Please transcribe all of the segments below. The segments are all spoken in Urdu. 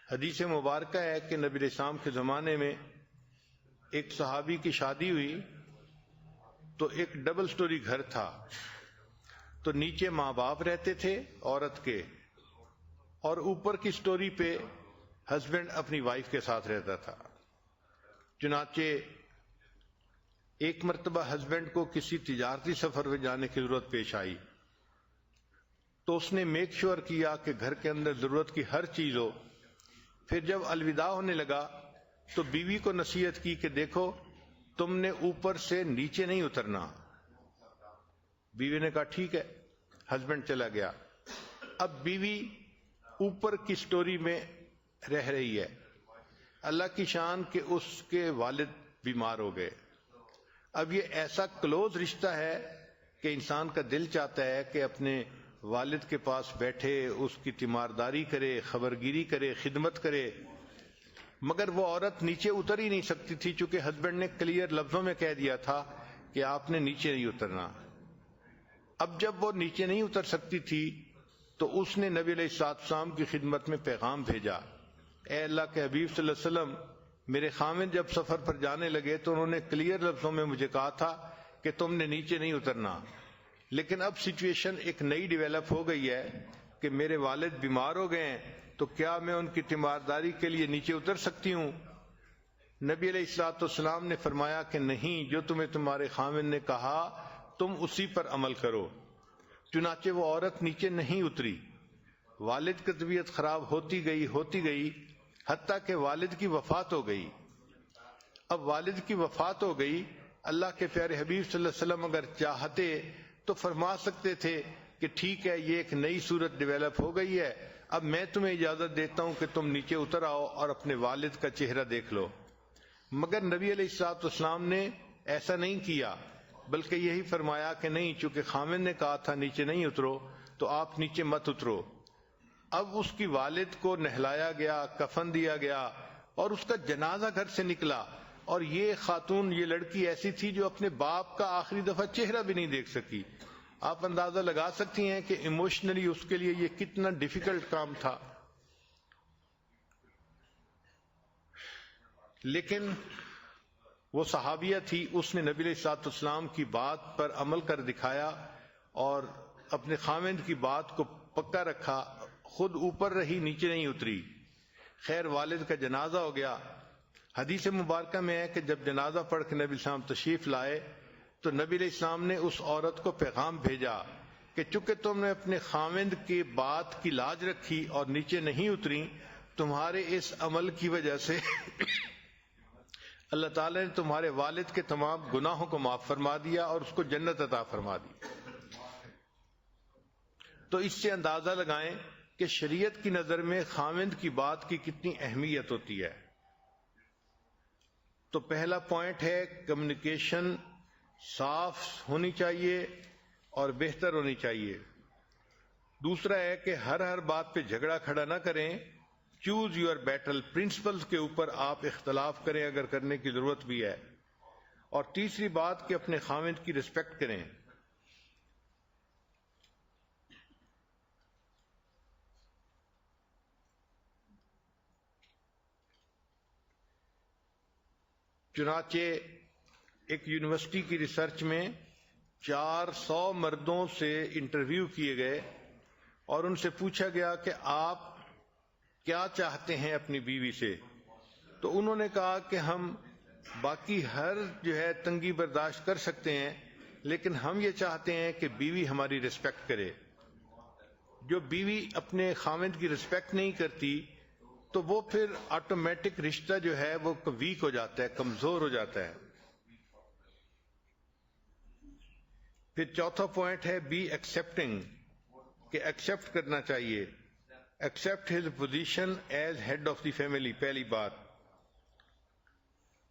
حدیث مبارکہ ہے کہ نبی علیہ السلام کے زمانے میں ایک صحابی کی شادی ہوئی تو ایک ڈبل سٹوری گھر تھا، تو نیچے ماں باپ رہتے تھے عورت کے، اور اوپر کی سٹوری پہ ہسبینڈ اپنی وائف کے ساتھ رہتا تھا۔ چنانچہ ایک مرتبہ ہسبینڈ کو کسی تجارتی سفر میں جانے کی ضرورت پیش آئی، تو اس نے میک شور کیا کہ گھر کے اندر ضرورت کی ہر چیز ہو۔ پھر جب الوداع ہونے لگا تو بیوی کو نصیحت کی کہ دیکھو تم نے اوپر سے نیچے نہیں اترنا۔ بیوی نے کہا ٹھیک ہے، ہسبینڈ چلا گیا۔ اب بیوی اوپر کی سٹوری میں رہ رہی ہے۔ اللہ کی شان کہ اس کے والد بیمار ہو گئے۔ اب یہ ایسا کلوز رشتہ ہے کہ انسان کا دل چاہتا ہے کہ اپنے والد کے پاس بیٹھے، اس کی تیمارداری کرے، خبرگیری کرے، خدمت کرے، مگر وہ عورت نیچے اتر ہی نہیں سکتی تھی، چونکہ ہسبینڈ نے کلیئر لفظوں میں کہہ دیا تھا کہ آپ نے نیچے نہیں اترنا۔ اب جب وہ نیچے نہیں اتر سکتی تھی تو اس نے نبی علیہ السلام کی خدمت میں پیغام بھیجا، اے اللہ کے حبیب صلی اللہ علیہ وسلم، میرے خامند جب سفر پر جانے لگے تو انہوں نے کلیئر لفظوں میں مجھے کہا تھا کہ تم نے نیچے نہیں اترنا، لیکن اب سچویشن ایک نئی ڈیولپ ہو گئی ہے کہ میرے والد بیمار ہو گئے ہیں، تو کیا میں ان کی تیمارداری کے لیے نیچے اتر سکتی ہوں؟ نبی علیہ السلام نے فرمایا کہ نہیں، جو تمہیں تمہارے خامند نے کہا تم اسی پر عمل کرو۔ چنانچہ وہ عورت نیچے نہیں اتری۔ والد کی طبیعت خراب ہوتی گئی حتیٰ کہ والد کی وفات ہو گئی۔ اب والد کی وفات ہو گئی، اللہ کے پیارے حبیب صلی اللہ علیہ وسلم اگر چاہتے تو فرما سکتے تھے کہ ٹھیک ہے، یہ ایک نئی صورت ڈیولپ ہو گئی ہے، اب میں تمہیں اجازت دیتا ہوں کہ تم نیچے اتر آؤ اور اپنے والد کا چہرہ دیکھ لو۔ مگر نبی علیہ السلام نے ایسا نہیں کیا، بلکہ یہی فرمایا کہ نہیں، چونکہ خامند نے کہا تھا نیچے نہیں اترو تو آپ نیچے مت اترو۔ اب اس کی والد کو نہلایا گیا، کفن دیا گیا اور اس کا جنازہ گھر سے نکلا، اور یہ خاتون، یہ لڑکی ایسی تھی جو اپنے باپ کا آخری دفعہ چہرہ بھی نہیں دیکھ سکی۔ آپ اندازہ لگا سکتی ہیں کہ ایموشنلی اس کے لیے یہ کتنا ڈیفیکلٹ کام تھا۔ لیکن وہ صحابیہ تھی، اس نے نبی علیہ السلام کی بات پر عمل کر دکھایا اور اپنے خامند کی بات کو پکا رکھا، خود اوپر رہی، نیچے نہیں اتری۔ خیر، والد کا جنازہ ہو گیا۔ حدیث مبارکہ میں ہے کہ جب جنازہ پڑھ کے نبی السلام تشریف لائے تو نبی علیہ السلام نے اس عورت کو پیغام بھیجا کہ چونکہ تم نے اپنے خامند کی بات کی لاج رکھی اور نیچے نہیں اتری، تمہارے اس عمل کی وجہ سے اللہ تعالیٰ نے تمہارے والد کے تمام گناہوں کو معاف فرما دیا اور اس کو جنت عطا فرما دی۔ تو اس سے اندازہ لگائیں کہ شریعت کی نظر میں خامند کی بات کی کتنی اہمیت ہوتی ہے۔ تو پہلا پوائنٹ ہے کمیونیکیشن صاف ہونی چاہیے اور بہتر ہونی چاہیے۔ دوسرا ہے کہ ہر بات پہ جھگڑا کھڑا نہ کریں، چوز یور بیٹل، پرنسپلز کے اوپر آپ اختلاف کریں اگر کرنے کی ضرورت بھی ہے۔ اور تیسری بات کہ اپنے خامند کی رسپیکٹ کریں۔ چنانچہ ایک یونیورسٹی کی ریسرچ میں 400 مردوں سے انٹرویو کیے گئے اور ان سے پوچھا گیا کہ آپ کیا چاہتے ہیں اپنی بیوی سے، تو انہوں نے کہا کہ ہم باقی ہر تنگی برداشت کر سکتے ہیں، لیکن ہم یہ چاہتے ہیں کہ بیوی ہماری رسپیکٹ کرے۔ جو بیوی اپنے خامند کی رسپیکٹ نہیں کرتی تو وہ پھر آٹومیٹک رشتہ جو ہے وہ ویک ہو جاتا ہے، کمزور ہو جاتا ہے۔ پھر چوتھا پوائنٹ ہے بی ایکسپٹنگ، کہ ایکسپٹ کرنا چاہیے، accept his position as head of the family. پہلی بات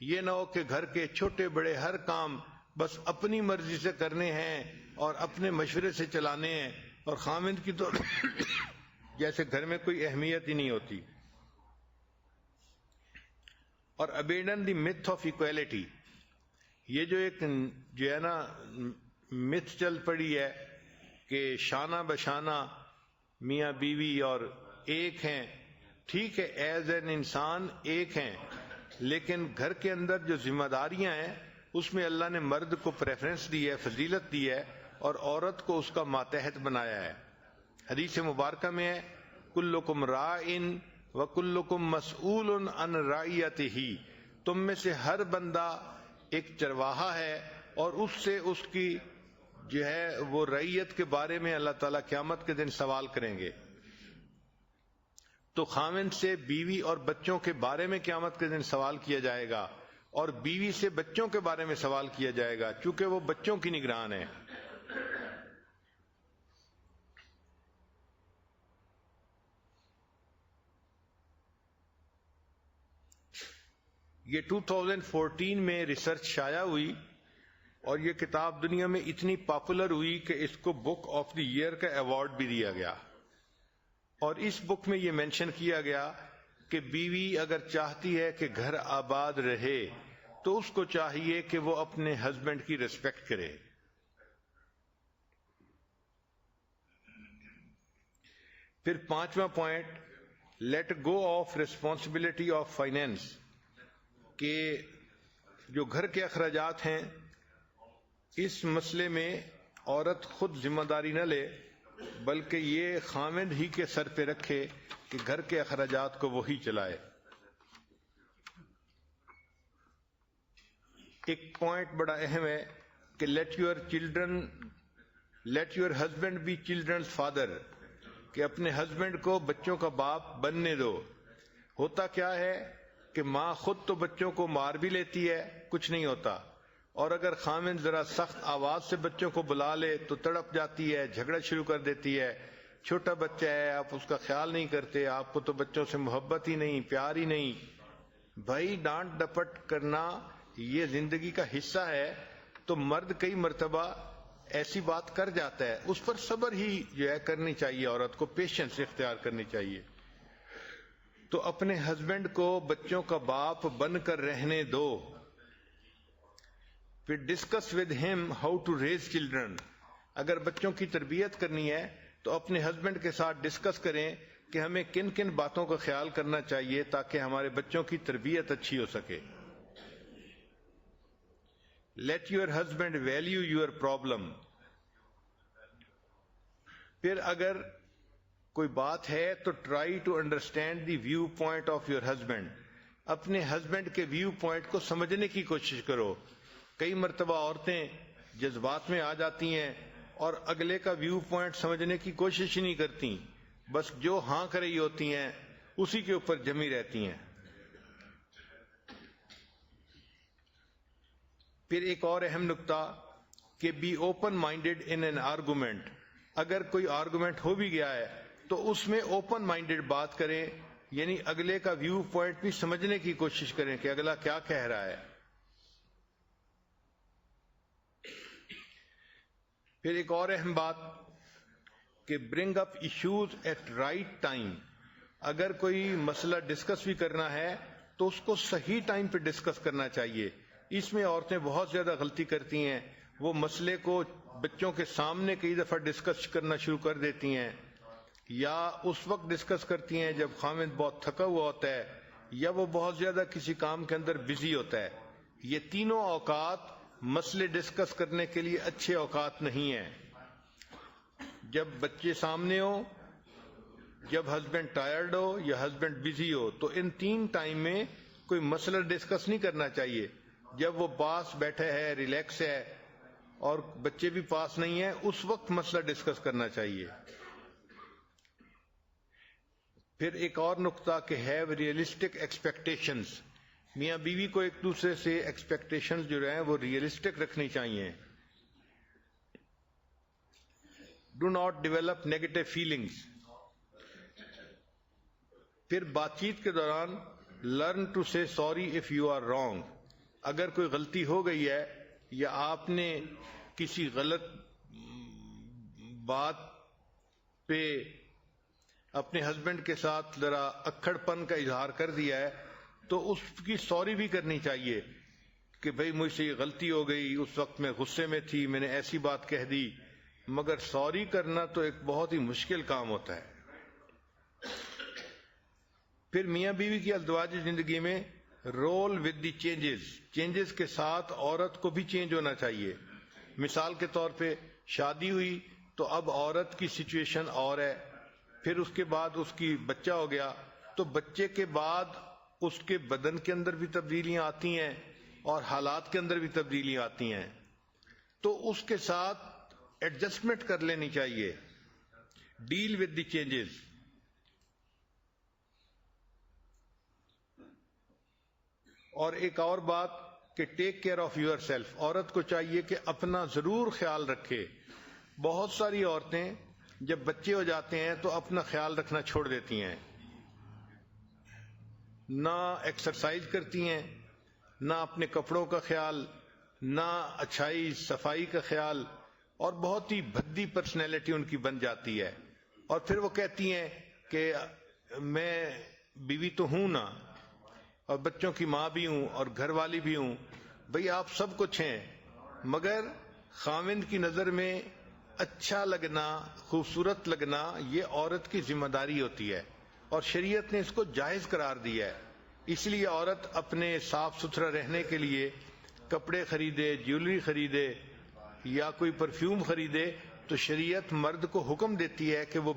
یہ نہ ہو کہ گھر کے چھوٹے بڑے ہر کام بس اپنی مرضی سے کرنے ہیں اور اپنے مشورے سے چلانے ہیں، اور خامند کی تو جیسے گھر میں کوئی اہمیت ہی نہیں ہوتی۔ اور abandon the myth of equality، یہ جو ایک ہے نا متھ چل پڑی ہے کہ شانہ بشانہ میاں بیوی اور ایک ہیں، ٹھیک ہے ایز این انسان ایک ہیں، لیکن گھر کے اندر جو ذمہ داریاں ہیں اس میں اللہ نے مرد کو پریفرنس دی ہے، فضیلت دی ہے، اور عورت کو اس کا ماتحت بنایا ہے۔ حدیث مبارکہ میں ہے کلکم راعٍ وکلکم مسئول عن رعیتہ، تم میں سے ہر بندہ ایک چرواہا ہے اور اس سے اس کی جو ہے وہ رعیت کے بارے میں اللہ تعالیٰ قیامت کے دن سوال کریں گے۔ تو خاوند سے بیوی اور بچوں کے بارے میں قیامت کے دن سوال کیا جائے گا، اور بیوی سے بچوں کے بارے میں سوال کیا جائے گا، چونکہ وہ بچوں کی نگران ہے۔ یہ 2014 میں ریسرچ شائع ہوئی اور یہ کتاب دنیا میں اتنی پاپولر ہوئی کہ اس کو بک آف دی ایئر کا ایوارڈ بھی دیا گیا، اور اس بک میں یہ مینشن کیا گیا کہ بیوی اگر چاہتی ہے کہ گھر آباد رہے تو اس کو چاہیے کہ وہ اپنے ہسبینڈ کی ریسپیکٹ کرے۔ پھر 5واں point, let go of responsibility of finance, کہ جو گھر کے اخراجات ہیں اس مسئلے میں عورت خود ذمہ داری نہ لے، بلکہ یہ خاوند ہی کے سر پہ رکھے کہ گھر کے اخراجات کو وہی چلائے۔ ایک پوائنٹ بڑا اہم ہے کہ let your husband be childrens father, کہ اپنے ہسبینڈ کو بچوں کا باپ بننے دو۔ ہوتا کیا ہے کہ ماں خود تو بچوں کو مار بھی لیتی ہے، کچھ نہیں ہوتا، اور اگر خاوند ذرا سخت آواز سے بچوں کو بلا لے تو تڑپ جاتی ہے، جھگڑا شروع کر دیتی ہے، چھوٹا بچہ ہے آپ اس کا خیال نہیں کرتے، آپ کو تو بچوں سے محبت ہی نہیں، پیار ہی نہیں۔ بھائی ڈانٹ ڈپٹ کرنا یہ زندگی کا حصہ ہے، تو مرد کئی مرتبہ ایسی بات کر جاتا ہے، اس پر صبر ہی جو ہے کرنی چاہیے، عورت کو پیشنس اختیار کرنی چاہیے۔ تو اپنے ہسبینڈ کو بچوں کا باپ بن کر رہنے دو۔ پھر discuss with him how to raise children, اگر بچوں کی تربیت کرنی ہے تو اپنے ہسبینڈ کے ساتھ ڈسکس کریں کہ ہمیں کن کن باتوں کا خیال کرنا چاہیے تاکہ ہمارے بچوں کی تربیت اچھی ہو سکے۔ Let your husband value your problem, پھر اگر کوئی بات ہے تو try to understand the view point of your husband, اپنے ہسبینڈ کے ویو پوائنٹ کو سمجھنے کی کوشش کرو۔ کئی مرتبہ عورتیں جذبات میں آ جاتی ہیں اور اگلے کا ویو پوائنٹ سمجھنے کی کوشش ہی نہیں کرتی، بس جو ہاں کر رہی ہوتی ہیں اسی کے اوپر جمی رہتی ہیں۔ پھر ایک اور اہم نکتہ کہ be open minded in an argument, اگر کوئی آرگومنٹ ہو بھی گیا ہے تو اس میں اوپن مائنڈیڈ بات کریں، یعنی اگلے کا ویو پوائنٹ بھی سمجھنے کی کوشش کریں کہ اگلا کیا کہہ رہا ہے۔ پھر ایک اور اہم بات کہ برنگ اپ ایشوز ایٹ رائٹ ٹائم، اگر کوئی مسئلہ ڈسکس بھی کرنا ہے تو اس کو صحیح ٹائم پہ ڈسکس کرنا چاہیے۔ اس میں عورتیں بہت زیادہ غلطی کرتی ہیں، وہ مسئلے کو بچوں کے سامنے کئی دفعہ ڈسکس کرنا شروع کر دیتی ہیں، یا اس وقت ڈسکس کرتی ہیں جب خاوند بہت تھکا ہوا ہوتا ہے یا وہ بہت زیادہ کسی کام کے اندر بزی ہوتا ہے۔ یہ تینوں اوقات مسئلے ڈسکس کرنے کے لیے اچھے اوقات نہیں ہیں۔ جب بچے سامنے ہو، جب ہسبینڈ ٹائرڈ ہو یا ہسبینڈ بزی ہو، تو ان تین ٹائم میں کوئی مسئلہ ڈسکس نہیں کرنا چاہیے۔ جب وہ پاس بیٹھے ہے، ریلیکس ہے اور بچے بھی پاس نہیں ہیں، اس وقت مسئلہ ڈسکس کرنا چاہیے۔ پھر ایک اور نقطہ کہ ہیو ریئلسٹک ایکسپیکٹیشنز، میاں بیوی کو ایک دوسرے سے ایکسپیکٹیشنز جو ہیں وہ ریئلسٹک رکھنی چاہیے۔ Do not develop negative feelings, پھر بات چیت کے دوران learn to say sorry if you are wrong, اگر کوئی غلطی ہو گئی ہے یا آپ نے کسی غلط بات پہ اپنے ہسبینڈ کے ساتھ ذرا اکڑ پن کا اظہار کر دیا ہے تو اس کی سوری بھی کرنی چاہیے کہ بھئی مجھ سے یہ غلطی ہو گئی، اس وقت میں غصے میں تھی، میں نے ایسی بات کہہ دی۔ مگر سوری کرنا تو ایک بہت ہی مشکل کام ہوتا ہے۔ پھر میاں بیوی کی ازدواجی زندگی میں رول ود دی چینجز کے ساتھ عورت کو بھی چینج ہونا چاہیے. مثال کے طور پہ شادی ہوئی تو اب عورت کی سچویشن اور ہے، پھر اس کے بعد اس کی بچہ ہو گیا تو بچے کے بعد اس کے بدن کے اندر بھی تبدیلیاں آتی ہیں اور حالات کے اندر بھی تبدیلیاں آتی ہیں، تو اس کے ساتھ ایڈجسٹمنٹ کر لینی چاہیے. Deal with the changes. اور ایک اور بات کہ take care of yourself. عورت کو چاہیے کہ اپنا ضرور خیال رکھے. بہت ساری عورتیں جب بچے ہو جاتے ہیں تو اپنا خیال رکھنا چھوڑ دیتی ہیں، نہ ایکسرسائز کرتی ہیں، نہ اپنے کپڑوں کا خیال، نہ اچھائی صفائی کا خیال، اور بہت ہی بھدی پرسنالٹی ان کی بن جاتی ہے. اور پھر وہ کہتی ہیں کہ میں بیوی تو ہوں نا، اور بچوں کی ماں بھی ہوں اور گھر والی بھی ہوں. بھئی آپ سب کچھ ہیں، مگر خاوند کی نظر میں اچھا لگنا، خوبصورت لگنا یہ عورت کی ذمہ داری ہوتی ہے، اور شریعت نے اس کو جائز قرار دیا ہے. اس لیے عورت اپنے صاف ستھرا رہنے کے لیے کپڑے خریدے، جیولری خریدے یا کوئی پرفیوم خریدے تو شریعت مرد کو حکم دیتی ہے کہ وہ